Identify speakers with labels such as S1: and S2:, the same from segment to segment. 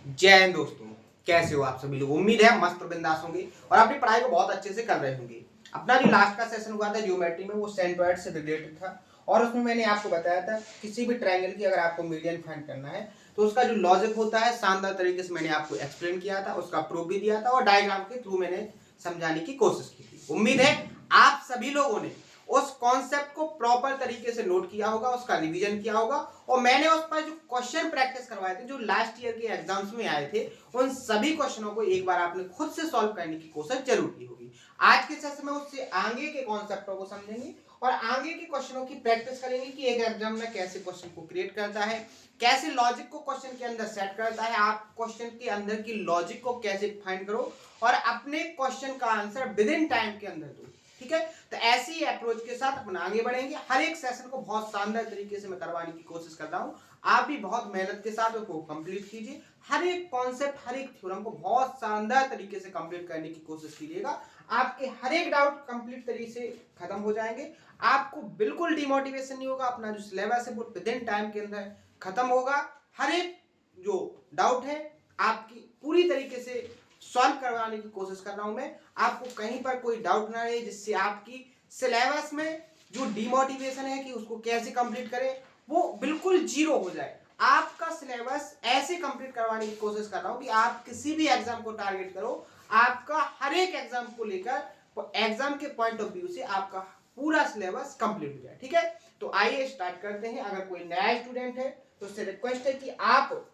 S1: जय हिंद दोस्तों, कैसे हो आप सभी लोग। उम्मीद है मस्त और बिंदास होंगे और अपनी पढ़ाई को बहुत अच्छे से कर रहे होंगे। अपना जो लास्ट का सेशन हुआ था ज्योमेट्री में, वो सेंट्रॉइड से रिलेटेड था और उसमें मैंने आपको बताया था किसी भी ट्रायंगल की अगर आपको मीडियन फाइंड करना है तो उसका जो लॉजिक होता है शानदार तरीके से मैंने आपको एक्सप्लेन किया था, उसका प्रूफ भी दिया था और डायग्राम के थ्रू मैंने समझाने की कोशिश की थी। उम्मीद है आप सभी लोगों ने उस कॉन्सेप्ट को प्रॉपर तरीके से नोट किया होगा, उसका रिवीजन किया होगा और मैंने उस पर जो क्वेश्चन प्रैक्टिस करवाए थे जो लास्ट ईयर के एग्जाम्स में आए थे, उन सभी क्वेश्चनों को एक बार आपने खुद से सॉल्व करने की कोशिश जरूर की होगी। आज के सेशन में उससे आगे के कॉन्सेप्टों को समझेंगे और आगे के क्वेश्चनों की प्रैक्टिस करेंगे कि एक एग्जाम में कैसे क्वेश्चन को क्रिएट करता है, कैसे लॉजिक को क्वेश्चन के अंदर सेट करता है, आप क्वेश्चन के अंदर की लॉजिक को कैसे फाइंड करो और अपने क्वेश्चन का आंसर विद इन टाइम के अंदर दो। ठीक है, तो ऐसी अप्रोच के साथ अपन आगे बढ़ेंगे। हर एक सेशन को बहुत शानदार तरीके से मैं करवाने की कोशिश कर रहा हूं, आप भी बहुत मेहनत के साथ उसको कंप्लीट कीजिए। हर एक कॉन्सेप्ट, हर एक थ्योरम को बहुत शानदार तरीके से कंप्लीट करने की कोशिश कीजिएगा। आपके हर एक डाउट कंप्लीट तरीके से खत्म हो जाएंगे, आपको बिल्कुल डिमोटिवेशन नहीं होगा। अपना जो सिलेबस है वो विद इन टाइम के अंदर खत्म होगा। हर एक जो डाउट है आपकी पूरी तरीके से सॉल्व करवाने की कोशिश कर रहा हूं मैं। आपको कहीं पर कोई डाउट ना रहे, जिससे आपकी सिलेबस में जो डिमोटिवेशन है कि उसको कैसे कंप्लीट करें वो बिल्कुल जीरो हो जाए। आपका सिलेबस ऐसे कंप्लीट करवाने की कोशिश कर रहा हूं कि आप किसी भी एग्जाम को टारगेट करो, आपका हर एक एग्जाम को लेकर एग्जाम के पॉइंट ऑफ व्यू से आपका पूरा सिलेबस कंप्लीट हो जाए। ठीक है, तो आइए स्टार्ट करते हैं। अगर कोई नया स्टूडेंट है तो उससे रिक्वेस्ट है कि आप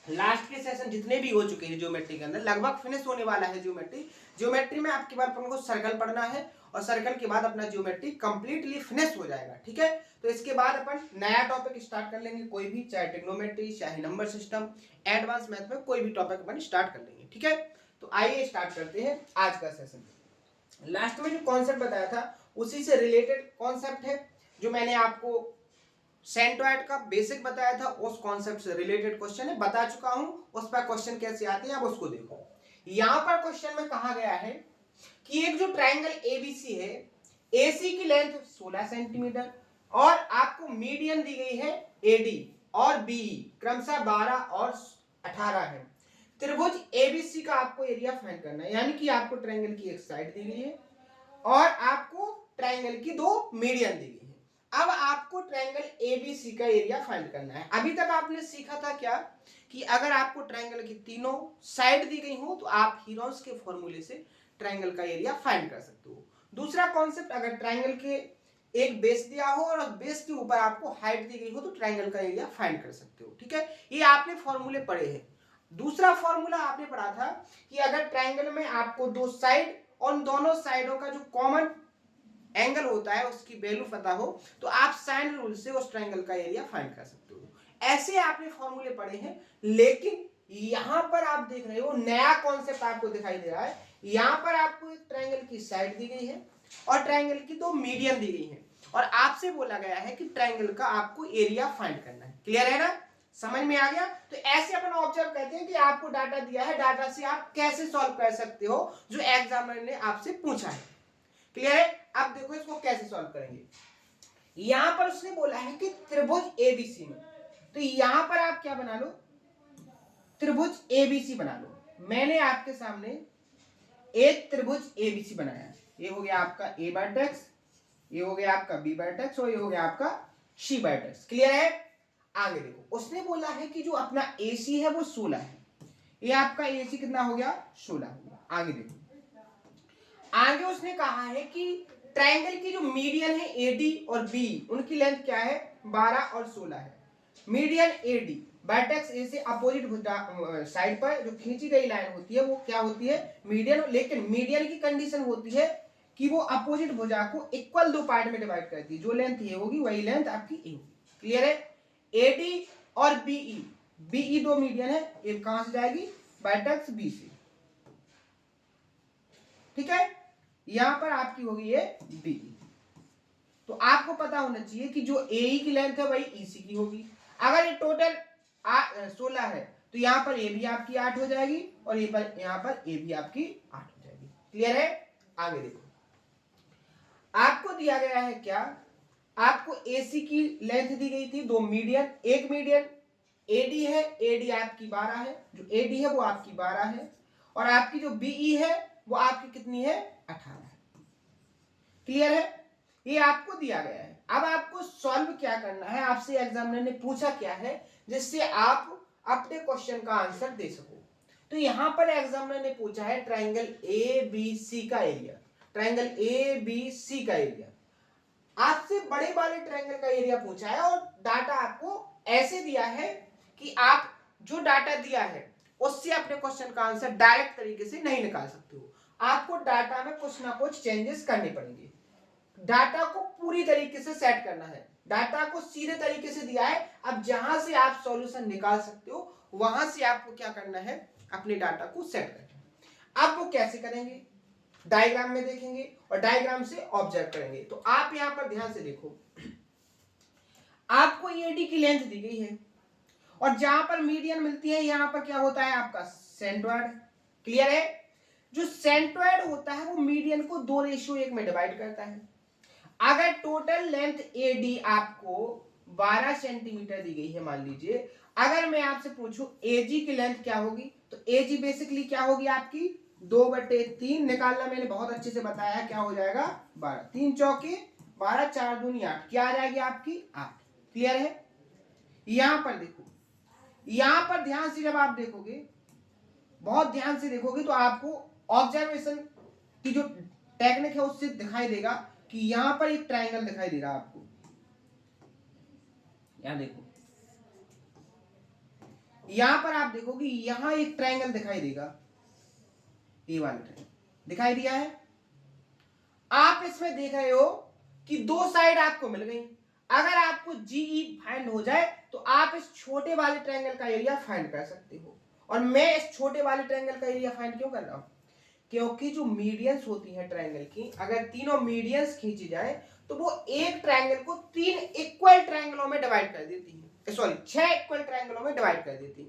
S1: लास्ट के सेशन जितने भी हो चुके हैं ज्योमेट्री के अंदर, लगभग फिनिश होने वाला है ज्योमेट्री में आपके बाद अपन को सर्कल पढ़ना है और सर्कल के बाद अपना ज्योमेट्री कंप्लीटली फिनिश हो जाएगा। ठीक है, तो इसके बाद अपन नया टॉपिक स्टार्ट कर लेंगे, कोई भी, चाहे ट्रिग्नोमेट्री, चाहे नंबर सिस्टम, एडवांस मैथ में कोई भी टॉपिक अपन स्टार्ट कर लेंगे। ठीक है, तो आइए स्टार्ट करते हैं आज का सेशन। लास्ट में जो कॉन्सेप्ट बताया था उसी से रिलेटेड कॉन्सेप्ट है जो मैंने आपको सेंट्रॉइड का बेसिक बताया था, उस कॉन्सेप्ट से रिलेटेड क्वेश्चन है, बता चुका हूं। उस पर क्वेश्चन कैसे आते हैं आप उसको देखो। यहां पर क्वेश्चन में कहा गया है कि एक जो ट्राइंगल एबीसी है, एसी की लेंथ 16 सेंटीमीटर और आपको मीडियन दी गई है एडी और बीई क्रमशः 12 और 18 है। त्रिभुज एबीसी का आपको एरिया फाइंड करना है, यानी कि आपको ट्राइंगल की एक साइड दी गई है और आपको ट्राइंगल की दो मीडियन दी गई है। अब आपको ट्राइंगल एबीसी का एरिया फाइंड करना है। अभी तक आपने सीखा था क्या कि अगर आपको ट्राइंगल की तीनों साइड दी गई हो तो आप हीरोन्स के फॉर्मूले से ट्राइंगल का एरिया फाइंड कर सकते हो। दूसरा कॉन्सेप्ट, अगर ट्राइंगल के एक बेस दिया हो और बेस के ऊपर आपको हाइट दी गई हो तो ट्राइंगल का एरिया फाइंड कर सकते हो। ठीक है, ये आपने फॉर्मूले पढ़े हैं। दूसरा फॉर्मूला आपने पढ़ा था कि अगर ट्राइंगल में आपको दो साइड और दोनों साइडों का जो कॉमन एंगल होता है उसकी वैल्यू पता हो तो आप साइन रूल से उस ट्रायंगल का एरिया फाइंड कर सकते हो। ऐसे आपने फॉर्मूले पढ़े हैं, लेकिन यहां पर आप देख रहे हो नया कॉन्सेप्ट आपको दिखाई दे रहा है। यहां पर आपको एक ट्रायंगल की साइड दी गई है और ट्रायंगल की दो मीडियन दी गई है और आपसे बोला गया है कि ट्रायंगल का आपको एरिया फाइंड करना है। क्लियर है ना, समझ में आ गया। तो ऐसे अपन ऑब्जर्व करते हैं कि आपको डाटा दिया है, डाटा से आप कैसे सॉल्व कर सकते हो जो एग्जामिनर ने आपसे पूछा है। क्लियर है, अब देखो इसको कैसे सॉल्व करेंगे। यहां पर उसने बोला है कि त्रिभुज एबीसी में, तो यहां पर आप क्या बना लो, त्रिभुज एबीसी बना लो। मैंने आपके सामने एक त्रिभुज एबीसी बनाया। ये हो गया आपका ए वर्टेक्स, ये हो गया आपका बी वर्टेक्स और ये हो गया आपका सी वर्टेक्स। क्लियर है, आगे देखो उसने बोला है कि जो अपना एसी है वो 16 है। ये आपका एसी कितना हो गया, 16 हो गया। आगे देखो, आगे उसने कहा है कि ट्रायंगल की जो मीडियन है एडी और बी, उनकी लेंथ क्या है, 12 और 16 है। मीडियन एडी वर्टेक्स ए से अपोजिट साइड पर जो खींची गई लाइन होती है वो क्या होती है, मीडियन। लेकिन मीडियन की कंडीशन होती है कि वो अपोजिट भुजा को इक्वल दो पार्ट में डिवाइड करती है, जो लेंथ ये होगी वही लेंथ आपकी ए होगी। क्लियर है, एडी और बीई, बीई दो मीडियन है, एक कहां से जाएगी, वर्टेक्स बी से। ठीक है, यहां पर आपकी होगी ये बी। तो आपको पता होना चाहिए कि जो ए की लेंथ है वही ईसी की होगी। अगर ये टोटल 16 है तो यहां पर ए भी आपकी 8 हो जाएगी और यहां पर ए भी आपकी 8 हो जाएगी। क्लियर है, आगे देखो आपको दिया गया है क्या, आपको एसी की लेंथ दी गई थी दो मीडियन, एक मीडियन एडी है, एडी आपकी 12 है, जो एडी है वो आपकी 12 है, और आपकी जो बीई है वो आपकी कितनी है, 18 है। क्लियर है, ये आपको दिया गया है। अब आपको सॉल्व क्या करना है, आपसे एग्जामिनर ने पूछा क्या है जिससे आप अपने क्वेश्चन का आंसर दे सको। तो यहां पर एग्जामिनर ने पूछा है ट्रायंगल ए बी सी का area, triangle A B C का एरिया। आपसे बड़े वाले ट्रायंगल का एरिया पूछा है और डाटा आपको ऐसे दिया है कि आप जो डाटा दिया है उससे अपने क्वेश्चन का आंसर डायरेक्ट तरीके से नहीं निकाल सकते हो। आपको डाटा में कुछ ना कुछ चेंजेस करने पड़ेंगे। डाटा को पूरी तरीके से सेट करना है, डाटा को सीधे तरीके से दिया है। अब जहां से आप सॉल्यूशन निकाल सकते हो वहां से आपको क्या करना है, अपने डाटा को सेट करना है। अब वो कैसे करेंगे, डायग्राम में देखेंगे और डायग्राम से ऑब्जर्व करेंगे। तो आप यहां पर ध्यान से देखो, आपको एडी की लेंथ दी गई है और जहां पर मीडियन मिलती है यहां पर क्या होता है, आपका सेंट्रॉइड। क्लियर है, जो सेंट्रॉइड होता है वो मीडियन को 2:1 में डिवाइड करता है। अगर टोटल लेंथ एडी आपको 12 सेंटीमीटर दी गई है, मान लीजिए, अगर मैं आपसे पूछूं एजी की लेंथ क्या होगी, तो एजी बेसिकली क्या होगी आपकी 2/3 निकालना मैंने बहुत अच्छे से बताया, क्या हो जाएगा 12, 3 चौके 12, 4 दूनी 8, क्या आ जाएगी आपकी 8। क्लियर है, यहां पर देखो, यहां पर ध्यान से जब आप देखोगे, बहुत ध्यान से देखोगे तो आपको ऑब्जर्वेशन की जो टेक्निक है उससे दिखाई देगा कि यहां पर एक ट्रायंगल दिखाई दे रहा है आपको। यहां देखो, यहां पर आप देखोगे यहां एक ट्रायंगल दिखाई देगा, ये वाला ट्रायंगल दिखाई दिया है। आप इसमें देख रहे हो कि दो साइड आपको मिल गई। अगर आपको जीई फाइंड हो जाए तो आप इस छोटे वाले ट्रायंगल का एरिया फाइंड कर सकते हो। और मैं इस छोटे वाले ट्रायंगल का एरिया फाइंड क्यों कर रहा हूं, क्योंकि जो मीडियंस होती हैं ट्रायंगल की, अगर तीनों मीडियंस खींची जाए तो वो एक ट्रायंगल को 3 इक्वल ट्रायंगलों में डिवाइड कर देती है, सॉरी 6 इक्वल ट्रायंगलों में डिवाइड कर देती है।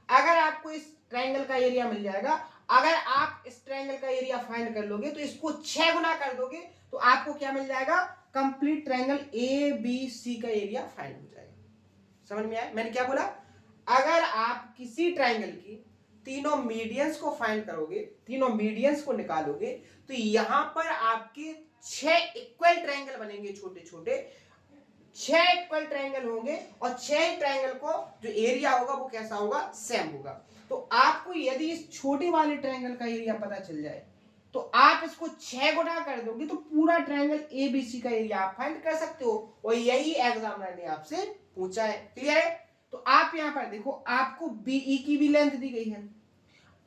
S1: अगर आपको इस ट्रायंगल का एरिया मिल जाएगा, अगर आप इस ट्रायंगल का एरिया फाइंड कर लोगे तो इसको 6 गुना कर दोगे तो आपको क्या मिल जाएगा, complete triangle A B C का एरिया फाइंड हो जाएगा। समझ में आया मैंने क्या बोला, अगर आप किसी ट्रायंगल की तीनों मीडियंस को फाइंड करोगे, तीनों मीडियंस को निकालोगे, तो यहां पर आपके 6 इक्वल ट्रायंगल बनेंगे, छोटे छोटे 6 इक्वल ट्रायंगल होंगे और 6 ट्रायंगल को जो एरिया होगा वो कैसा होगा, सेम होगा। तो आपको यदि इस छोटे वाले ट्रायंगल का एरिया पता चल जाए तो आप इसको 6 गुना कर दोगे तो पूरा ट्रायंगल एबीसी का एरिया आप फाइंड कर सकते हो, और यही एग्जामिनर ने आपसे पूछा है। क्लियर है, तो आप यहां पर देखो, आपको बीई की भी लेंथ दी गई है।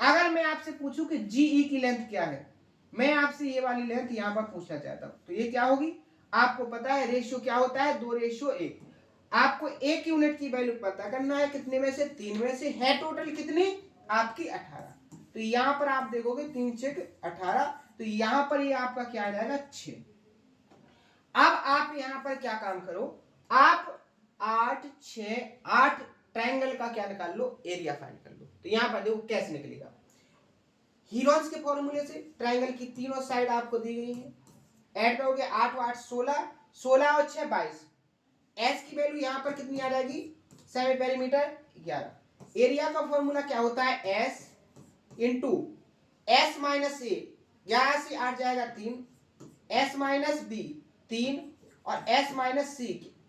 S1: अगर मैं आपसे पूछूं कि जीई की लेंथ क्या है, मैं आपसे ये वाली लेंथ यहां पर पूछना चाहता हूं, तो ये क्या होगी, आपको पता है रेशियो क्या होता है, 2:1। आपको एक यूनिट की वैल्यू पता करना है, कितने में से, 3 में से, है टोटल कितनी आपकी 18। तो यहां पर आप देखोगे 3 6 18, तो यहां पर ये आपका क्या आ जाएगा 6। अब आप यहां पर क्या काम करो, आप 8 6 8 ट्रायंगल का क्या निकाल लो, एरिया फाइंड कर लो। तो यहां पर देखो कैसे निकलेगा, हीरोन्स के फॉर्मूले से ट्रायंगल की तीनों साइड आपको दी गई है, ऐड करोगे 8 8 16, 16 और 6 22, एस की वैल्यू यहां पर कितनी आ जाएगी, सेमी पेरीमीटर 11। एरिया का फॉर्मूला क्या होता है, एस इंटू एस माइनस ए, 11 से 8 जाएगा 3, एस माइनस बी 3, और एस माइनस सी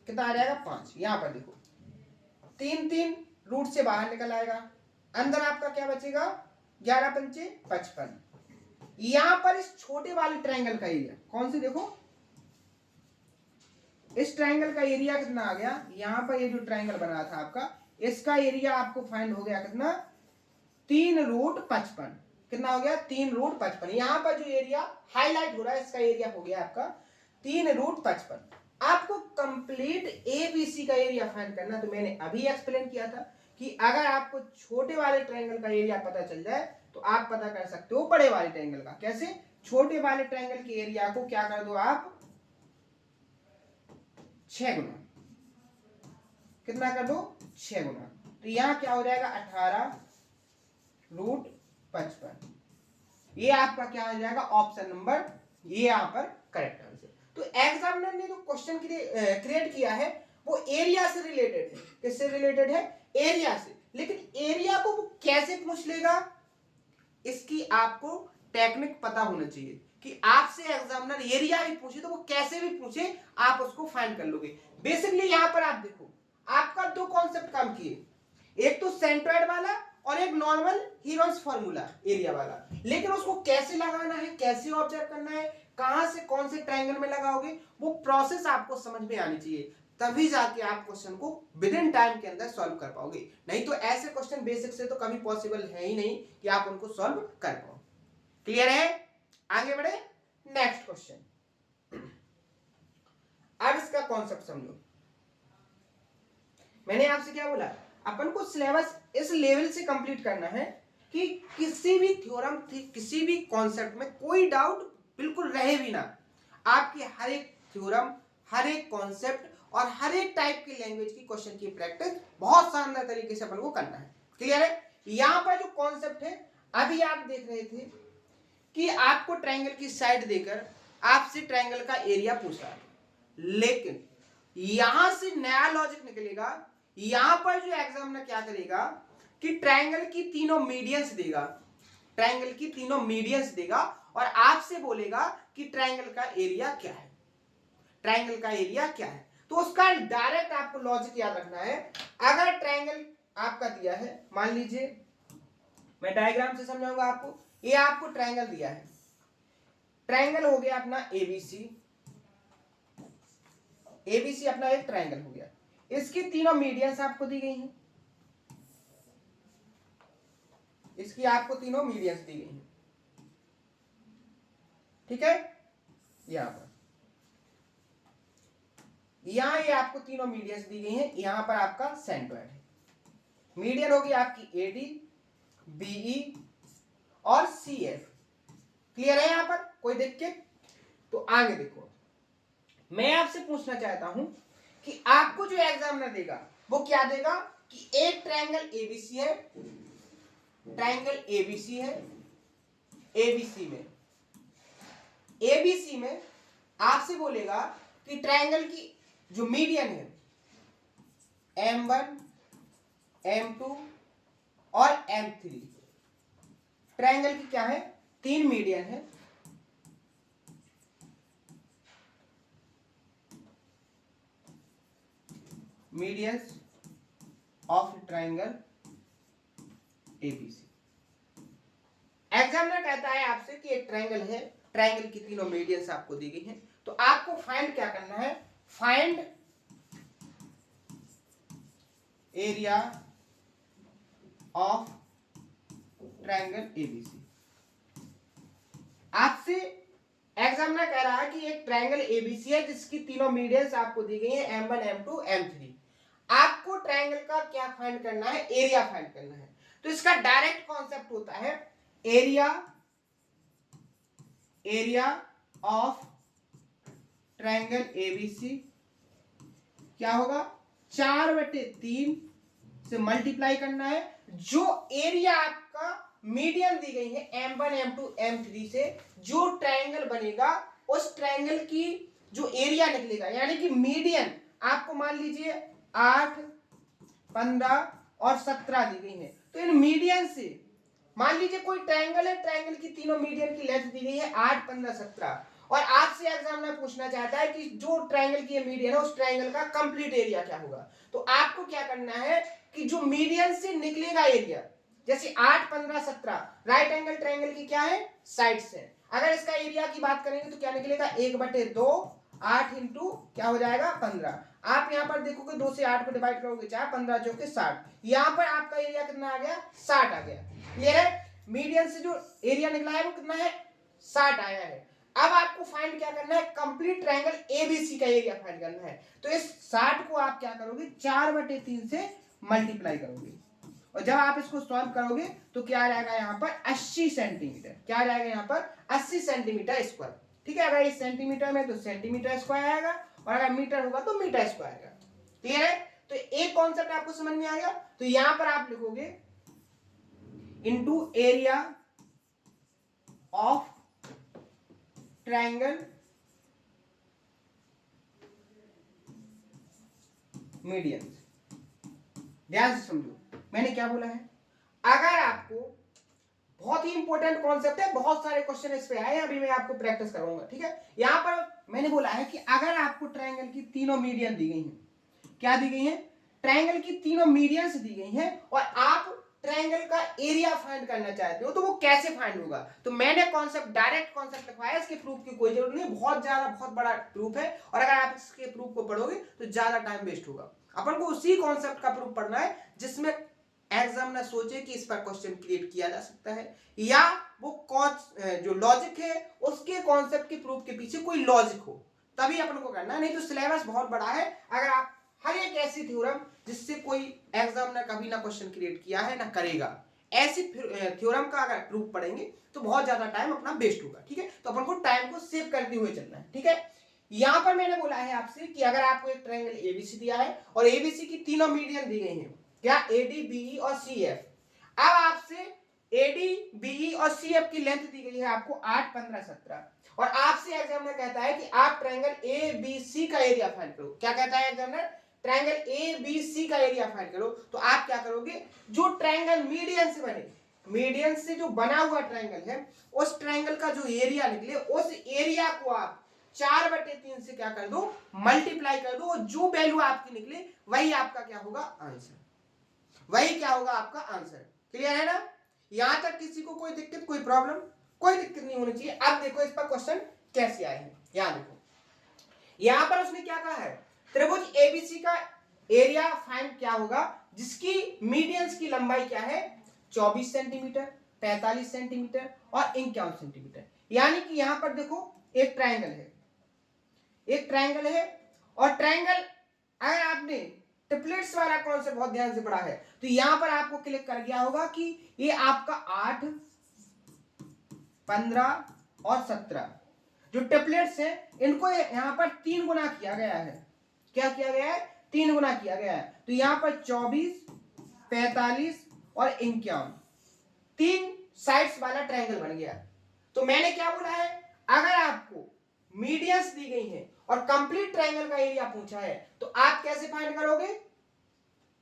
S1: कितना आ जाएगा 5। यहां पर देखो 3 3 रूट से बाहर निकल आएगा, अंदर आपका क्या बचेगा 11 पंचे 55। यहां पर इस छोटे वाले ट्रायंगल का एरिया कौन से, देखो इस ट्रायंगल का एरिया कितना आ गया, यहां पर ये जो ट्रायंगल बना था आपका, इसका एरिया आपको फाइंड हो गया कितना, 3√55। कितना हो गया, 3√55। यहां पर जो एरिया हाईलाइट हो रहा है इसका एरिया हो गया आपका 3√55। आपको कंप्लीट एबीसी का एरिया फाइंड करना, तो मैंने अभी एक्सप्लेन किया था कि अगर आपको छोटे वाले ट्रायंगल का एरिया पता चल जाए तो आप पता कर सकते हो बड़े वाले ट्रायंगल का। कैसे, छोटे वाले ट्रायंगल के एरिया को क्या कर दो आप 6 गुना, कितना कर दो 6 गुना, तो यहां क्या हो जाएगा 18√55। ये आपका क्या हो जाएगा, ऑप्शन नंबर, ये यहां पर करेक्ट आंसर। तो एग्जामिनर ने जो क्वेश्चन क्रिएट किया है वो एरिया से रिलेटेड है। किससे रिलेटेड है? एरिया से। लेकिन एरिया को वो कैसे पूछ लेगा, इसकी आपको टेक्निक पता होना चाहिए कि आपसे एग्जामिनर एरिया भी पूछे तो वो कैसे भी पूछे आप उसको फाइंड कर लोगे। बेसिकली यहां पर आप देखो, आपका दो कॉन्सेप्ट काम किए, एक तो सेंट्रोइड वाला और एक नॉर्मल हीरोन्स फार्मूला एरिया वाला। लेकिन उसको कैसे लगाना है, कैसे ऑब्जर्व करना है, कहां से कौन से ट्रायंगल में लगाओगे, वो प्रोसेस आपको समझ में आनी चाहिए, तभी जाके आप क्वेश्चन को विद इन टाइम के अंदर सॉल्व कर पाओगे। नहीं तो ऐसे क्वेश्चन बेसिक से तो कभी पॉसिबल है ही नहीं कि आप उनको सॉल्व कर पाओ। क्लियर है? आगे बढ़े नेक्स्ट क्वेश्चन। अब इसका कॉन्सेप्ट समझो। मैंने आपसे क्या बोला, अपन को सिलेबस इस लेवल से कंप्लीट करना है कि किसी भी थ्योरम किसी भी कॉन्सेप्ट में कोई डाउट बिल्कुल रहे भी ना। आपकी हर एक थ्योरम, हर एक कॉन्सेप्ट और हर एक टाइप की लैंग्वेज की क्वेश्चन की प्रैक्टिस बहुत शानदार तरीके से अपन को करना है। क्लियर है? यहां पर जो कॉन्सेप्ट है, अभी आप देख रहे थे कि आपको ट्रायंगल की साइड देकर आपसे ट्रायंगल का एरिया पूछ रहा है, लेकिन यहां से नया लॉजिक निकलेगा। यहां पर जो एग्जामिनर क्या करेगा कि ट्रायंगल की तीनों मीडियंस देगा, ट्रायंगल की तीनों मीडियंस देगा और आपसे बोलेगा कि ट्रायंगल का एरिया क्या है, ट्रायंगल का एरिया क्या है। तो उसका डायरेक्ट आपको लॉजिक याद रखना है। अगर ट्रायंगल आपका दिया है, मान लीजिए मैं डायग्राम से समझाऊंगा आपको, ये आपको ट्रायंगल दिया है, ट्रायंगल हो गया अपना एबीसी, एबीसी अपना एक ट्रायंगल हो गया, इसकी तीनों मीडियंस आपको दी गई हैं, इसकी आपको तीनों मीडियंस दी गई हैं, ठीक है। यहां पर यहां ये आपको तीनों मीडियंस दी गई हैं, यहां पर आपका सेंट्रोइड है, मीडियन होगी आपकी एडी, बीई और सीएफ। क्लियर है? यहां पर कोई दिक्कत? तो आगे देखो, मैं आपसे पूछना चाहता हूं कि आपको जो एग्जामिनर देगा वो क्या देगा कि एक ट्रायंगल एबीसी है, ट्रायंगल एबीसी है, एबीसी में आपसे बोलेगा कि ट्रायंगल की जो मीडियन है M1, M2 और M3, ट्रायंगल की क्या है, तीन मीडियन है, medians of triangle ABC. Examiner कहता है आपसे कि एक ट्रायंगल है, ट्रायंगल की तीनों मीडियंस आपको दी गई हैं, तो आपको फाइंड क्या करना है, find area of triangle ABC. आपसे एग्जामिनर कह रहा है कि एक ट्रायंगल एबीसी है जिसकी तीनों मीडियंस आपको दी गई हैं M1, M2, M3। आपको ट्रायंगल का क्या फाइंड करना है, एरिया फाइंड करना है। तो इसका डायरेक्ट कॉन्सेप्ट होता है एरिया ऑफ ट्रायंगल एबीसी क्या होगा, 4/3 से मल्टीप्लाई करना है। जो एरिया आपका मीडियन दी गई है M1, M2, M3 से, जो ट्रायंगल बनेगा उस ट्रायंगल की जो एरिया निकलेगा, यानी कि मीडियन आपको मान लीजिए 8, 15 और 17 दी गई है। तो इन मीडियन से मान लीजिए कोई ट्रायंगल है, ट्रायंगल की तीनों मीडियन की लेंथ दी गई है 8, 15, 17 और आपसे एग्जामिनर पूछना चाहता है कि जो ट्रायंगल की मीडियन है उस ट्रायंगल का कंप्लीट एरिया क्या होगा। तो आपको क्या करना है कि जो मीडियन से निकलेगा एरिया, जैसे 8, 15, 17 राइट एंगल ट्रायंगल की क्या है, साइड्स है। अगर इसका एरिया की बात करेंगे तो क्या निकलेगा, 1/2, 8 इंटू क्या हो जाएगा 15। आप यहां पर देखोगे 2 से 8 को डिवाइड करोगे 4, 15 चौके 60, यहां पर आपका एरिया कितना आ गया, 60 आ गया। क्लियर है? मीडियन से जो एरिया निकला है वो कितना है, 60 आया है। अब आपको फाइंड क्या करना है, कंप्लीट ट्रायंगल एबीसी का एरिया फाइंड करना है। तो इस 60 को आप क्या करोगे, 4/3 से मल्टीप्लाई करोगे और जब आप इसको सॉल्व करोगे तो क्या आ जाएगा यहाँ पर 80 सेंटीमीटर, क्या आ जाएगा यहाँ पर 80 सेंटीमीटर स्क्वायर। ठीक है, अगर इस सेंटीमीटर में तो सेंटीमीटर स्क्वायर आएगा और अगर मीटर होगा तो मीटर स्क्वायर आएगा। क्लियर है? तो एक कॉन्सेप्ट आपको समझ में आ गया। तो यहां पर आप लिखोगे into area of triangle medians. ध्यान से समझो मैंने क्या बोला है। अगर आपको बहुत ही इंपॉर्टेंट कॉन्सेप्ट है, बहुत सारे क्वेश्चन इस पे आए, अभी मैं आपको प्रैक्टिस कराऊंगा, ठीक है। यहां पर मैंने बोला है कि अगर आपको ट्रायंगल की तीनों मीडियन दी गई हैं, क्या दी गई हैं, ट्रायंगल की तीनों मीडियंस दी गई हैं, और आप ट्रायंगल का एरिया फाइंड करना चाहते हो, तो वो कैसे फाइंड होगा। तो मैंने कॉन्सेप्ट, डायरेक्ट कॉन्सेप्ट लिखवाया, इसके प्रूफ की कोई जरूरत नहीं, बहुत बड़ा प्रूफ है, और अगर आप इसके प्रूफ को पढ़ोगे तो ज्यादा टाइम वेस्ट होगा। अपन को उसी कॉन्सेप्ट का प्रूफ पढ़ना है जिसमें एग्जाम ना सोचे कि इस पर क्वेश्चन क्रिएट किया जा सकता है, या वो जो लॉजिक है उसके कॉन्सेप्ट के प्रूफ के पीछे कोई लॉजिक हो, तभी अपन को करना है। नहीं तो सिलेबस बहुत बड़ा है। अगर आप हर एक ऐसी थ्योरम जिससे कोई एग्जाम ना कभी ना क्वेश्चन क्रिएट किया है ना करेगा, ऐसी थ्योरम का अगर प्रूफ पढ़ेंगे तो बहुत ज्यादा टाइम अपना वेस्ट होगा, ठीक है। तो अपन को टाइम को सेव करते हुए चलना है, ठीक है। यहां पर मैंने बोला है आपसे कि अगर आपको एक ट्रायंगल एबीसी दिया है और एबीसी की तीनों मीडियन दी गई हैं, क्या, एडी, बीई और सीएफ। अब आपसे एडी, बीई और सीएफ की लेंथ दी गई है आपको 8, 15, 17, और आपसे एग्जामिनर कहता है कि आप ट्रायंगल ए बी सी का एरिया फाइंड करो। क्या कहता है examiner, triangle A B C का एरिया फाइंड करो। तो आप क्या करोगे, जो ट्रायंगल मीडियन से बने, मीडियन से जो बना हुआ ट्रायंगल है, उस ट्रायंगल का जो एरिया निकले, उस एरिया को आप 4/3 से क्या कर दो, मल्टीप्लाई कर दो, और जो वैल्यू आपकी निकले वही आपका क्या होगा, आंसर। वही क्या होगा आपका आंसर। क्लियर है ना। यहां तक किसी को कोई दिक्कत, कोई प्रॉब्लम, कोई दिक्कत नहीं होनी चाहिए। अब देखो इस पर क्वेश्चन कैसे आए हैं। यहां देखो, यहां पर उसने क्या कहा है, त्रिभुज एबीसी का एरिया फाइंड क्या होगा, जिसकी मीडियंस की लंबाई क्या है, 24 सेंटीमीटर, 45 सेंटीमीटर और 51 सेंटीमीटर। यानी कि यहां पर देखो एक ट्रायंगल है, एक ट्रायंगल है, और ट्रायंगल अगर आपने ट्रिपलेट्स वाला कॉन्सेप्ट बहुत ध्यान से पढ़ा है तो यहां पर आपको क्लिक कर गया होगा कि ये आपका 8, 15 और 17 जो ट्रिपलेट्स हैं, इनको यहां पर 3 गुना किया गया है। क्या किया गया है, 3 गुना किया गया है। तो यहां पर 24, 45 और 51 3 साइड्स वाला ट्रायंगल बन गया। तो मैंने क्या बोला है, अगर आपको मीडियंस दी गई हैं और कंप्लीट ट्रायंगल का एरिया पूछा है तो आप कैसे फाइंड करोगे,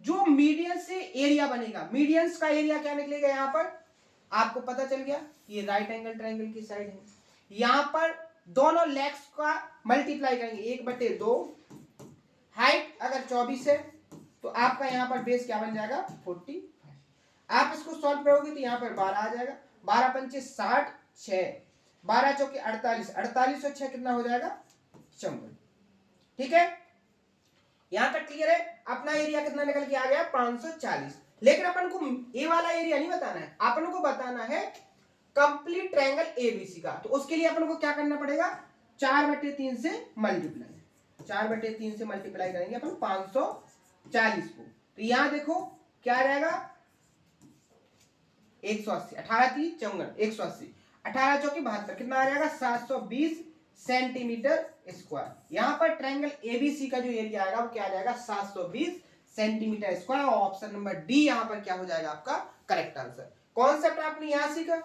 S1: जो मीडियन से एरिया बनेगा, मीडियंस का एरिया क्या निकलेगा, यहां पर आपको पता चल गया ये राइट एंगल ट्रायंगल की साइड है। यहां पर दोनों लेग्स का मल्टीप्लाई करेंगे, 1/2, हाइट अगर 24 है तो आपका यहां पर बेस क्या बन जाएगा, 45। आप इसको सॉल्व करोगे तो यहां पर 12 आ जाएगा, 12 पंचे 60, 6, 12 चौके 48, 48 और 6 कितना हो जाएगा, 54। ठीक है, यहां तक क्लियर है। अपना एरिया कितना निकल के आ गया, 540। लेकिन अपन को ए वाला एरिया नहीं बताना है, अपन को बताना है कंप्लीट ट्रायंगल एबीसी का। तो उसके लिए अपन को क्या करना पड़ेगा, 4/3 से मल्टीप्लाई, 4/3 से मल्टीप्लाई करेंगे अपन 540 को। तो यहां देखो क्या आ जाएगा, 180, 18 3 54, 180, 18 चौकी 72, कितना आ जाएगा, 720 सेंटीमीटर स्क्वायर। यहां पर ट्रायंगल एबीसी का जो एरिया आएगा वो क्या आ जाएगा, 720 सेंटीमीटर स्क्वायर। और ऑप्शन नंबर डी यहां पर क्या हो जाएगा आपका करेक्ट आंसर। कॉन्सेप्ट आपने यहां सीखा,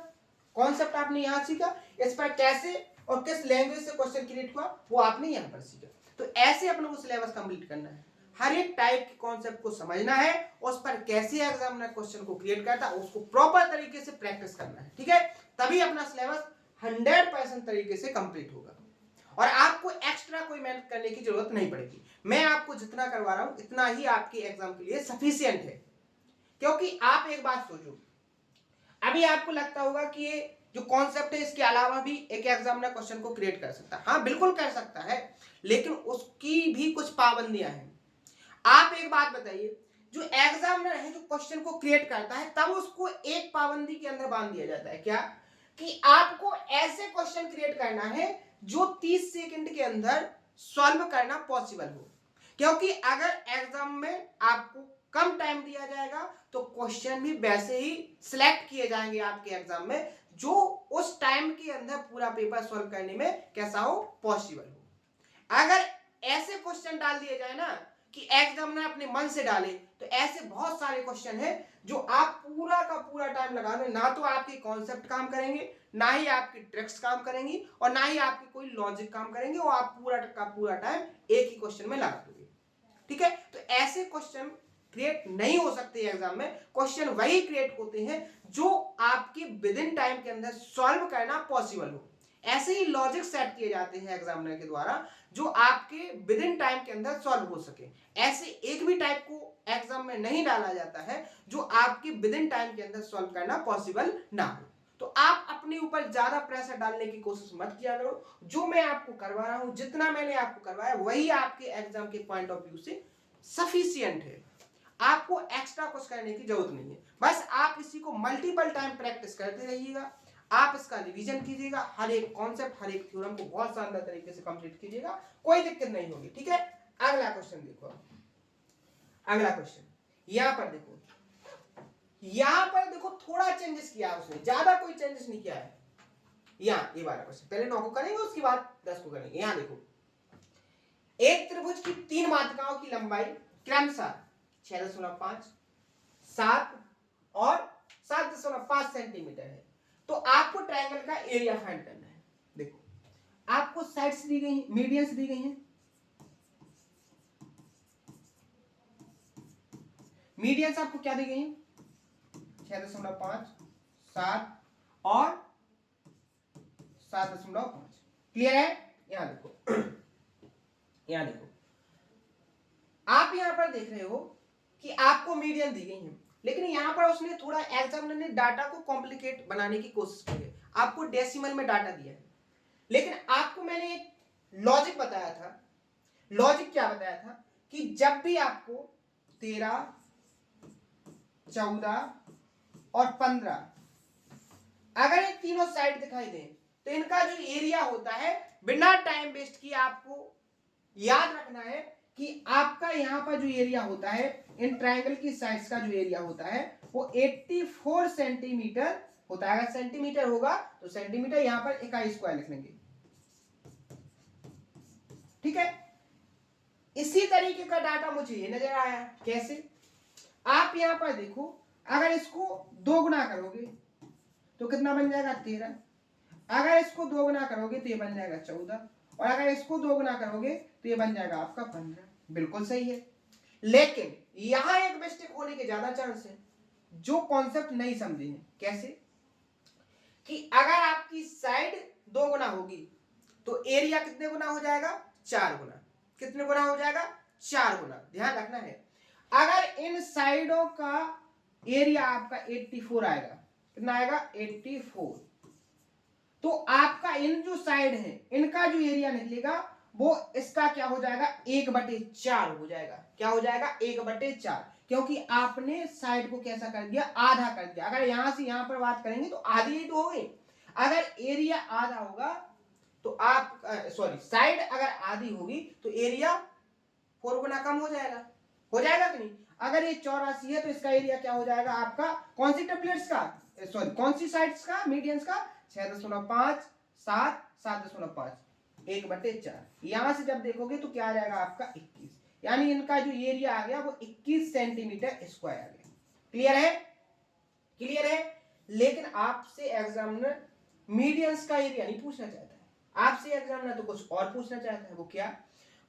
S1: कॉन्सेप्ट आपने यहां सीखा, इस पर कैसे और किस लैंग्वेज से क्वेश्चन क्रिएट हुआ वो आपने यहां पर सीखा। तो ऐसे अपने को सिलेबस कंप्लीट करना है, हर एक टाइप के कॉन्सेप्ट को समझना है, उस पर कैसे एग्जामिनर क्वेश्चन को क्रिएट करता है उसको प्रॉपर तरीके से प्रैक्टिस करना है, ठीक है। तभी अपना सिलेबस 100% तरीके से कंप्लीट होगा और आपको एक्स्ट्रा कोई मेहनत करने की जरूरत नहीं पड़ेगी। मैं आपको जितना करवा रहा हूं इतना ही आपके एग्जाम के लिए सफिशिएंट है। क्योंकि आप एक बात सोचो, अभी आपको लगता होगा कि ये जो कॉन्सेप्ट है इसके अलावा भी एक एग्जामिनर क्वेश्चन को क्रिएट कर सकता है। हाँ बिल्कुल कर सकता है, लेकिन उसकी भी कुछ पाबंदियां हैं। आप एक बात बताइए, जो एग्जामिनर है जो क्वेश्चन को क्रिएट करता है तब उसको एक पाबंदी के अंदर बांध दिया जाता है, क्या, कि आपको ऐसे क्वेश्चन क्रिएट करना है जो 30 सेकंड के अंदर सॉल्व करना पॉसिबल हो। क्योंकि अगर एग्जाम में आपको कम टाइम दिया जाएगा तो क्वेश्चन भी वैसे ही सिलेक्ट किए जाएंगे आपके एग्जाम में जो उस टाइम के अंदर पूरा पेपर सॉल्व करने में कैसा हो, पॉसिबल हो। अगर ऐसे क्वेश्चन डाल दिए जाए ना कि एग्जामिनर अपने मन से डाले, तो ऐसे बहुत सारे क्वेश्चन हैं जो आप पूरा का पूरा टाइम लगा दो, ना तो आपके कॉन्सेप्ट काम करेंगे, ना ही आपकी ट्रिक्स काम करेंगी, और ना ही आपकी कोई लॉजिक काम करेंगे, और आप पूरा का पूरा टाइम एक ही क्वेश्चन में लगा दोगे। ठीक है, तो ऐसे क्वेश्चन क्रिएट नहीं हो सकते एग्जाम में। क्वेश्चन वही क्रिएट होते हैं जो आपके विद इन टाइम के अंदर सॉल्व करना पॉसिबल हो। ऐसे ही लॉजिक सेट किए जाते हैं एग्जामिनर के द्वारा जो आपके विद इन टाइम के अंदर सॉल्व हो सके। ऐसे एक भी टाइप को एग्जाम में नहीं डाला जाता है जो आपके विद इन टाइम के अंदर सॉल्व करना पॉसिबल ना हो। तो आप अपने ऊपर ज्यादा प्रेशर डालने की कोशिश मत किया करो। जो मैं आपको करवा रहा हूं, जितना मैंने आपको करवाया वही आपके एग्जाम के पॉइंट ऑफ व्यू से सफिशियंट है। आपको एक्स्ट्रा कुछ करने की जरूरत नहीं है। बस आप इसी को मल्टीपल टाइम प्रैक्टिस करते रहिएगा, आप इसका रिवीजन कीजिएगा, हर एक कॉन्सेप्ट, हर एक थ्योरम को बहुत शानदार तरीके से कंप्लीट कीजिएगा, कोई दिक्कत नहीं होगी। ठीक है, अगला क्वेश्चन देखो। अगला क्वेश्चन यहां पर देखो, यहां पर देखो थोड़ा चेंजेस किया है उसने, ज्यादा कोई चेंजेस नहीं किया है। यहां ये वाला क्वेश्चन पहले 9 को करेंगे, उसके बाद 10 को करेंगे। यहां देखो, एक त्रिभुज की 3 मातृकाओं की लंबाई क्रमशः 6.5, 7 और 7.5 सेंटीमीटर है। तो आपको ट्रायंगल का एरिया फाइंड करना है। देखो, आपको साइड्स दी गई हैं, मीडियंस दी गई हैं। मीडियंस आपको क्या दी गई हैं? 6.5, 7 और 7.5। क्लियर है? यहां देखो, यहां देखो, आप यहां पर देख रहे हो कि आपको मीडियन दी गई है, लेकिन यहां पर उसने थोड़ा एग्जामिनर ने डाटा को कॉम्प्लिकेट बनाने की कोशिश की है। आपको डेसिमल में डाटा दिया है, लेकिन आपको मैंने एक लॉजिक बताया था। लॉजिक क्या बताया था कि जब भी आपको 13, 14 और 15 अगर ये तीनों साइड दिखाई दें तो इनका जो एरिया होता है, बिना टाइम वेस्ट किए आपको याद रखना है कि आपका यहां पर जो एरिया होता है, इन ट्रायंगल की साइड्स का जो एरिया होता है वो 84 सेंटीमीटर होता है। अगर सेंटीमीटर होगा तो सेंटीमीटर, यहां पर इकाई स्क्वायर लिख लेंगे। ठीक है, इसी तरीके का डाटा मुझे ये नजर आया। कैसे? आप यहां पर देखो, अगर इसको 2 गुना करोगे तो कितना बन जाएगा? 13। अगर इसको 2 गुना करोगे तो ये बन जाएगा 14, और अगर इसको 2 गुना करोगे तो ये बन जाएगा आपका 15। बिल्कुल सही है, लेकिन यहां एक मिस्टेक होने के ज्यादा चांस है, जो कॉन्सेप्ट नहीं समझे हैं। कैसे? कि अगर आपकी साइड 2 गुना होगी तो एरिया कितने गुना हो जाएगा? 4 गुना। कितने गुना हो जाएगा? 4 गुना। ध्यान रखना है, अगर इन साइडों का एरिया आपका 84 आएगा, कितना आएगा? 84, तो आपका इन जो साइड है इनका जो एरिया निकलेगा वो इसका क्या हो जाएगा? 1/4 हो जाएगा। क्या हो जाएगा? 1/4, क्योंकि आपने साइड को कैसा कर दिया? आधा कर दिया। अगर यहां से यहां पर बात करेंगे तो आधी ही तो होगी। अगर एरिया आधा होगा तो आप साइड अगर आधी होगी तो एरिया 4 गुना कम हो जाएगा। हो जाएगा कि नहीं? अगर ये 84 है तो इसका एरिया क्या हो जाएगा आपका? कौन सी टेप्लेट्स का, कौन सी साइड्स का, मीडियंस का? 6.5, 7, 7.5, 1/4। यहां से जब देखोगे तो क्या आ जाएगा आपका? 21। यानी इनका जो एरिया आ गया वो 21 सेंटीमीटर स्क्वायर आ गया। क्लियर है? क्लियर है? लेकिन आपसे एग्जामिनर मीडियंस का एरिया नहीं पूछना चाहता है। आपसे एग्जामिनर तो कुछ और पूछना चाहता है। वो क्या?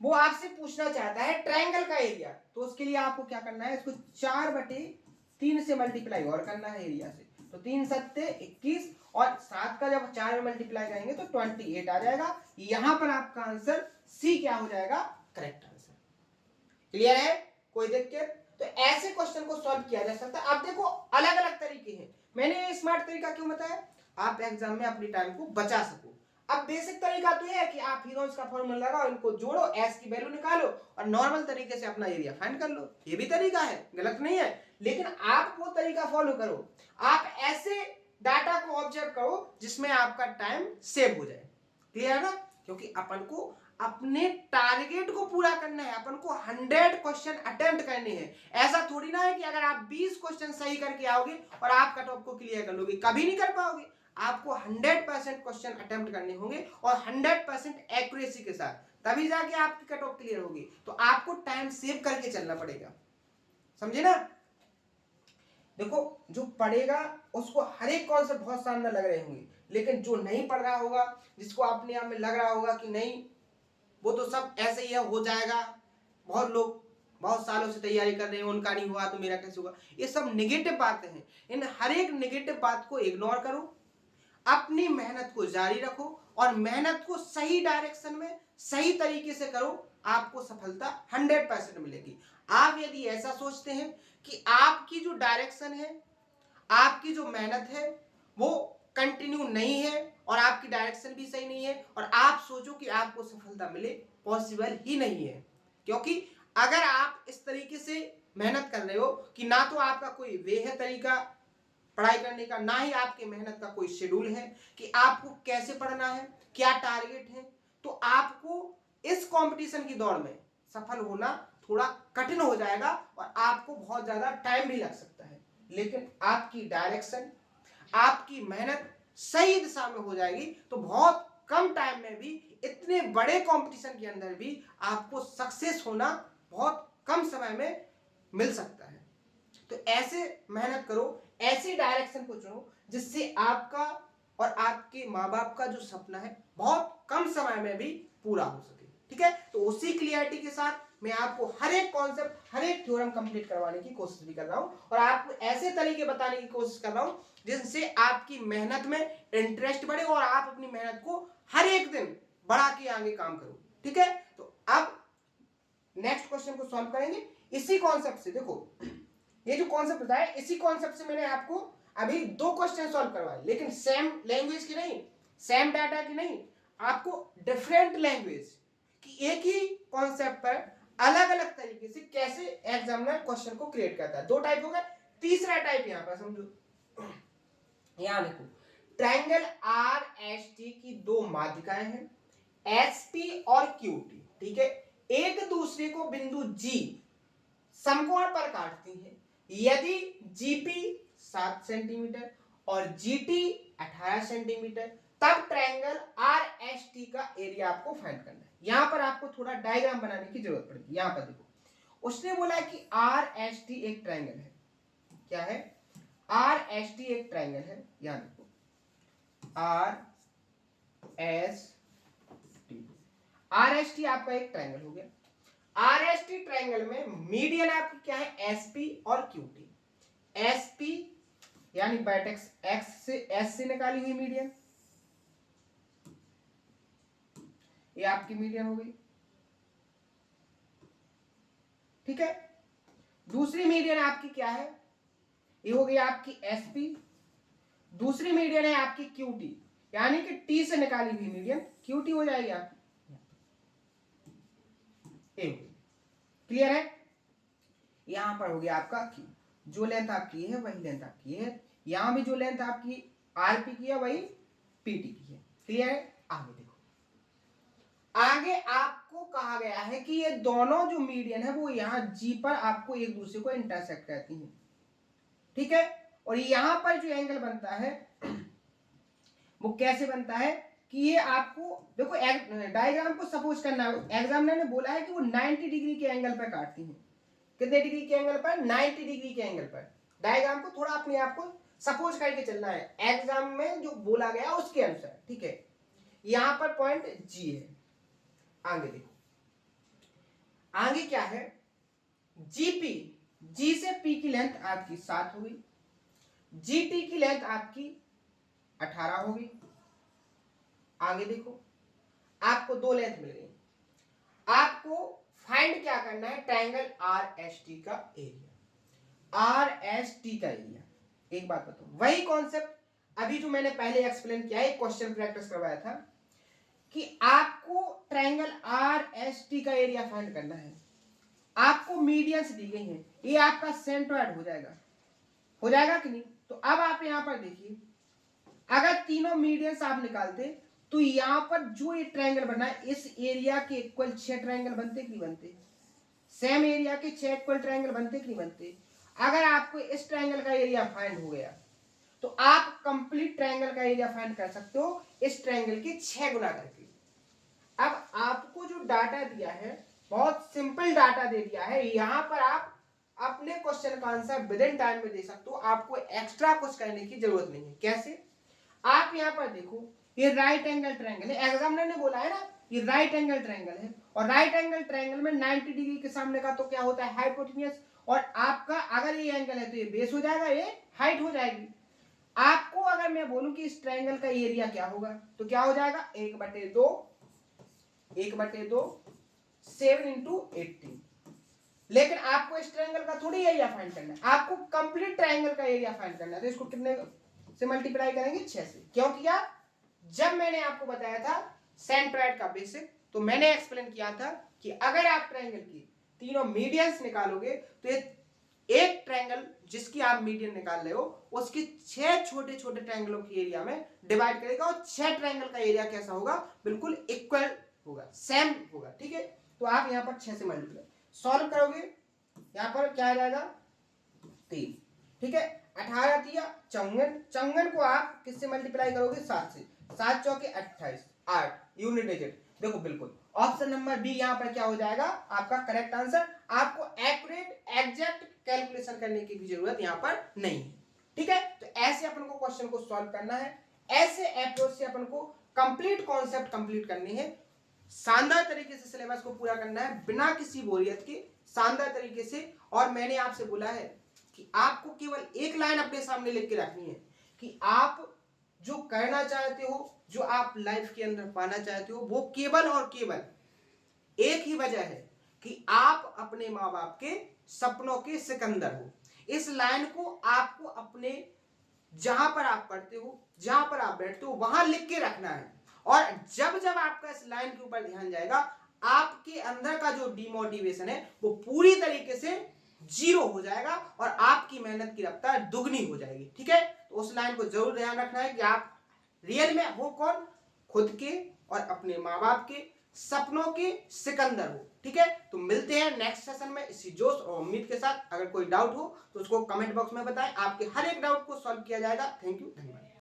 S1: वो आपसे पूछना चाहता है ट्रायंगल का एरिया। तो उसके लिए आपको क्या करना है? इसको 4/3 से मल्टीप्लाई और करना है एरिया से। तो 3 सत्ते 21, और 7 का जब 4 में मल्टीप्लाई करेंगे तो 28 आ जाएगा। यहां पर आपका आंसर सी क्या हो जाएगा? Correct answer. क्लियर है? कोई दिक्कत? तो ऐसे क्वेश्चन को सॉल्व किया जा सकता है। आप देखो, अलग अलग तरीके हैं। मैंने स्मार्ट तरीका क्यों बताया? आप एग्जाम में अपनी टाइम को बचा सको। अब बेसिक तरीका तो यह है कि आप हीरोज का फॉर्मूला लगाओ, इनको जोड़ो, एस की वैल्यू निकालो और नॉर्मल तरीके से अपना एरिया फाइंड कर लो। ये भी तरीका है, गलत नहीं है, लेकिन आप वो तरीका फॉलो करो। आप ऐसे डाटा को ऑब्जर्व करो जिसमें आपका टाइम सेव हो जाए। क्लियर है ना? क्योंकि अपन को अपने टारगेट को पूरा करना है, अपन को 100 क्वेश्चन अटेम्प्ट करने हैं। ऐसा थोड़ी ना है कि अगर आप 20 क्वेश्चन सही करके आओगे और आप कट ऑफ को क्लियर कर लोगे, कभी नहीं कर पाओगे। आपको 100% क्वेश्चन अटेम्प्ट करने होंगे और 100% एक्यूरेसी के साथ, तभी जाके आपकी कट ऑफ क्लियर होगी। तो आपको टाइम सेव करके चलना पड़ेगा, समझे ना? देखो, जो पढ़ेगा उसको हर एक कॉन्सेप्ट बहुत शानदार लग रहे होंगे, लेकिन जो नहीं पढ़ रहा होगा, जिसको अपने आप में लग रहा होगा कि नहीं वो तो सब ऐसे ही है, हो जाएगा, बहुत लोग बहुत सालों से तैयारी कर रहे हैं, उनका नहीं हुआ तो मेरा कैसे होगा। ये सब नेगेटिव बातें हैं। इन हर एक नेगेटिव बात को इग्नोर करो, अपनी मेहनत को जारी रखो और मेहनत को सही डायरेक्शन में सही तरीके से करो, आपको सफलता 100% मिलेगी। आप यदि ऐसा सोचते हैं कि आपकी जो डायरेक्शन है, आपकी जो मेहनत है वो कंटिन्यू नहीं है और आपकी डायरेक्शन भी सही नहीं है और आप सोचो कि आपको सफलता मिले, पॉसिबल ही नहीं है। क्योंकि अगर आप इस तरीके से मेहनत कर रहे हो कि ना तो आपका कोई वे है तरीका पढ़ाई करने का, ना ही आपके मेहनत का कोई शेड्यूल है कि आपको कैसे पढ़ना है, क्या टारगेट है, तो आपको इस कंपटीशन की दौड़ में सफल होना थोड़ा कठिन हो जाएगा और आपको बहुत ज्यादा टाइम भी लग सकता है। लेकिन आपकी डायरेक्शन, आपकी मेहनत सही दिशा में हो जाएगी तो बहुत कम टाइम में भी, इतने बड़े कंपटीशन के अंदर भी आपको सक्सेस होना बहुत कम समय में मिल सकता है। तो ऐसे मेहनत करो, ऐसी डायरेक्शन को चुनो जिससे आपका और आपके माँ बाप का जो सपना है बहुत कम समय में भी पूरा हो सके। ठीक है, तो उसी क्लियरिटी के साथ मैं आपको हर एक कॉन्सेप्ट, हर एक थ्योरम कंप्लीट करवाने की कोशिश भी कर रहा हूं और आपको ऐसे तरीके बताने की कोशिश कर रहा हूं जिनसे आपकी मेहनत में इंटरेस्ट बढ़े और आप अपनी मेहनत को हर एक दिन बढ़ा के आगे काम करो। ठीक है, तो अब नेक्स्ट क्वेश्चन को सॉल्व करेंगे इसी कॉन्सेप्ट से। देखो ये जो कॉन्सेप्ट बताया, इसी कॉन्सेप्ट से मैंने आपको अभी 2 क्वेश्चन सॉल्व करवाए, लेकिन सेम लैंग्वेज की नहीं, सेम डाटा की नहीं, आपको डिफरेंट लैंग्वेज की एक ही कॉन्सेप्ट पर अलग अलग तरीके से कैसे एग्जामिनर क्वेश्चन को क्रिएट करता है। 2 टाइप हो गया, तीसरा टाइप यहां पर समझो। यहां देखो, ट्रायंगल आर एस टी की 2 माध्यिकाएं हैं, एस पी और क्यू टी। ठीक है, एक दूसरे को बिंदु जी समकोण पर काटती हैं। यदि जीपी 7 सेंटीमीटर और जीटी 18 सेंटीमीटर, तब ट्रायंगल आर एस टी का एरिया आपको फाइंड करना है। यहां पर आपको थोड़ा डायग्राम बनाने की जरूरत पड़ेगी। यहां पर देखो, उसने बोला कि आर एस टी एक ट्रायंगल है। क्या है? आर एस टी एक ट्रायंगल है। यहां देखो, आर एस टी आपका एक ट्रायंगल हो गया। आर एस टी ट्रायंगल में मीडियन आपकी क्या है? एसपी और क्यूटी। एसपी यानी वर्टेक्स एक्स से एस से निकाली हुई मीडियन, ये आपकी मीडियन हो गई। ठीक है, दूसरी मीडियन आपकी क्या है? ये हो गई आपकी एसपी। दूसरी मीडियन है आपकी क्यूटी, यानी कि टी से निकाली हुई मीडियन क्यूटी हो जाएगी आपकी। क्लियर है? यहां पर हो गया आपका क्यू, जो लेंथ आपकी है वही लेंथ आपकी है। यहां भी जो लेंथ आपकी आरपी की है वही पीटी की है। क्लियर है? आगे देखो, आगे आपको कहा गया है कि ये दोनों जो मीडियन है वो यहां जी पर आपको एक दूसरे को इंटरसेक्ट करती हैं। ठीक है, और यहां पर जो एंगल बनता है वो कैसे बनता है कि ये आपको देखो, डायग्राम को सपोज करना है। एग्जामिनर ने बोला है कि वो 90 डिग्री के एंगल पर काटती हैं। कितने डिग्री के एंगल पर? 90 डिग्री के एंगल पर। डायग्राम को थोड़ा अपने आप को सपोज करके चलना है, एग्जाम में जो बोला गया उसके अनुसार। ठीक है, यहां पर पॉइंट जी है। आगे देखो, आगे क्या है? जीपी, जी से पी की लेंथ आपकी 7 हो गई, जीटी की लेंथ आपकी 18 हो गई। आगे देखो, आपको 2 लेंथ मिल गई। आपको फाइंड क्या करना है? ट्रायंगल आर एस टी का एरिया। आर एस टी का एरिया, एक बात बताओ, वही कॉन्सेप्ट अभी जो मैंने पहले एक्सप्लेन किया है, क्वेश्चन प्रैक्टिस करवाया था कि आपको ट्रायंगल आर एस टी का एरिया फाइंड करना है। आपको मीडियंस दी गई हैं, ये आपका सेंट्रोइड हो जाएगा। हो जाएगा कि नहीं? तो अब आप यहां पर देखिए, अगर तीनों मीडियंस आप निकालते तो यहां पर जो ये ट्रायंगल बना है, इस एरिया के इक्वल 6 ट्रायंगल बनते कि नहीं बनते? सेम एरिया के 6 इक्वल ट्रायंगल बनते कि नहीं बनते? अगर आपको इस ट्रायंगल का एरिया फाइंड हो गया तो आप कंप्लीट ट्रायंगल का एरिया फाइंड कर सकते हो इस ट्रायंगल के 6 गुना करके। अब आपको जो डाटा दिया है, बहुत सिंपल डाटा दे दिया है, यहां पर आप अपने क्वेश्चन का आंसर विद इन टाइम में दे सकते हो। आपको एक्स्ट्रा कुछ करने की जरूरत नहीं है। कैसे? आप यहां पर देखो, ये राइट एंगल ट्रायंगल है। एग्जामिनर ने बोला है ना ये राइट एंगल ट्रायंगल है और राइट एंगल ट्रायंगल में 90 डिग्री के सामने का तो क्या होता है हाइपोटेन्यूज, और आपका अगर ये एंगल है तो ये बेस हो जाएगा, ये हाइट हो जाएगी। आपको अगर मैं बोलूं कि इस ट्रायंगल का एरिया क्या होगा तो क्या हो जाएगा 1/2 7 × 18। लेकिन आपको इस ट्रायंगल का थोड़ी एरिया फाइंड करना है, आपको कंप्लीट ट्रायंगल का एरिया फाइंड करना है। तो इसको कितने से मल्टीप्लाई करेंगे 6 से। क्यों किया? जब मैंने आपको बताया था सेंट्रॉइड का बेसिक तो मैंने एक्सप्लेन किया था कि अगर आप ट्रायंगल की तीनों मीडियंस निकालोगे तो एक ट्रायंगल जिसकी आप मीडियन निकाल रहे हो उसकी 6 छोटे छोटे ट्रायंगलों की एरिया में डिवाइड करेगा और 6 ट्रायंगल का एरिया कैसा होगा, बिल्कुल इक्वल होगा, सेम होगा। ठीक है, तो आप यहां पर 6 से मल्टीप्लाई सॉल्व करोगे, यहां पर क्या आ जाएगा 3। ठीक है, 18 दिया 54 को आप किससे मल्टीप्लाई करोगे 7 से, 7 चौके 28, 8 यूनिट डिजिट। देखो बिल्कुल ऑप्शन नंबर बी यहां पर क्या हो जाएगा आपका करेक्ट आंसर। आपको एक्यूरेट एग्जैक्ट कैलकुलेशन करने की भी जरूरत यहां पर नहीं है। ठीक है, तो ऐसे अपन को क्वेश्चन को सॉल्व करना है, ऐसे अप्रोच से अपन को कंप्लीट कॉन्सेप्ट कंप्लीट करनी है, शानदार तरीके से सिलेबस को पूरा करना है बिना किसी बोरियत के, शानदार तरीके से। और मैंने आपसे बोला है कि आपको केवल एक लाइन अपने सामने लिख के रखनी है कि आप जो करना चाहते हो, जो आप लाइफ के अंदर पाना चाहते हो, वो केवल और केवल एक ही वजह है कि आप अपने माँ बाप के सपनों के सिकंदर हो। इस लाइन को आपको अपने जहां पर आप पढ़ते हो, जहां पर आप बैठते हो, वहां लिख के रखना है। और जब जब आपका इस लाइन के ऊपर ध्यान जाएगा, आपके अंदर का जो डिमोटिवेशन है वो पूरी तरीके से जीरो हो जाएगा और आपकी मेहनत की रफ्तार दुगनी हो जाएगी। ठीक है, तो उस लाइन को जरूर ध्यान रखना है कि आप रियल में हो कौन, खुद के और अपने माँ बाप के सपनों के सिकंदर हो। ठीक है, तो मिलते हैं नेक्स्ट सेशन में इसी जोश और उम्मीद के साथ। अगर कोई डाउट हो तो उसको कमेंट बॉक्स में बताएं, आपके हर एक डाउट को सॉल्व किया जाएगा। थैंक यू, धन्यवाद।